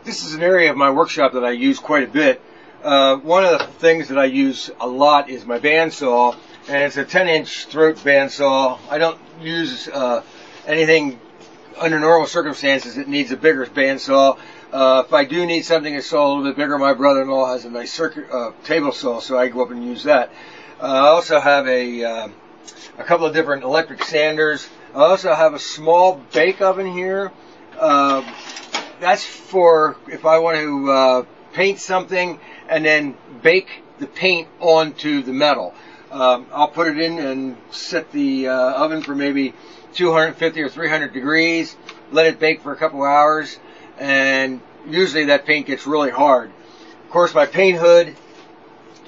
This is an area of my workshop that I use quite a bit. One of the things that I use a lot is my bandsaw, and it's a 10-inch throat bandsaw. I don't use anything under normal circumstances that needs a bigger bandsaw. If I do need something to saw a little bit bigger, my brother-in-law has a nice table saw, so I go up and use that. I also have a couple of different electric sanders. I also have a small bake oven here. That's for if I want to paint something and then bake the paint onto the metal. I'll put it in and set the oven for maybe 250 or 300 degrees, let it bake for a couple hours, and usually that paint gets really hard. Of course, my paint hood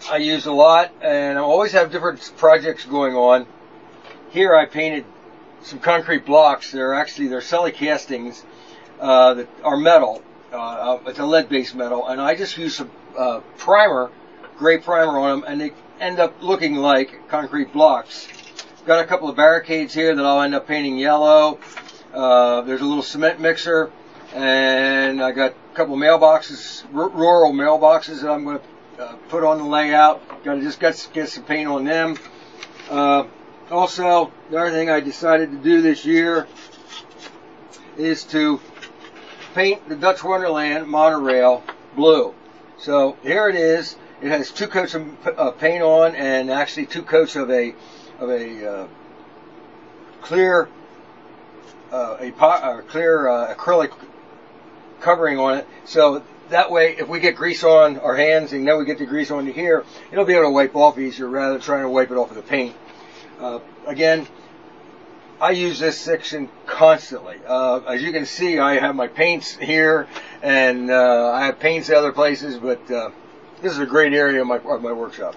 I use a lot, and I always have different projects going on. Here I painted some concrete blocks. They're celly castings that are metal. It's a lead-based metal, and I just use some primer, gray primer on them, and they end up looking like concrete blocks. Got a couple of barricades here that I'll end up painting yellow. There's a little cement mixer, and I got a couple of mailboxes, rural mailboxes that I'm going to put on the layout. Just get some paint on them. Also, the other thing I decided to do this year is to paint the Dutch Wonderland monorail blue. So here it is. It has 2 coats of paint on, and actually 2 coats of a clear acrylic covering on it. So that way, if we get grease on our hands and then we get the grease onto here, it'll be able to wipe off easier rather than trying to wipe it off with the paint. Again, I use this section constantly. As you can see, I have my paints here, and I have paints other places, but this is a great area of my workshop.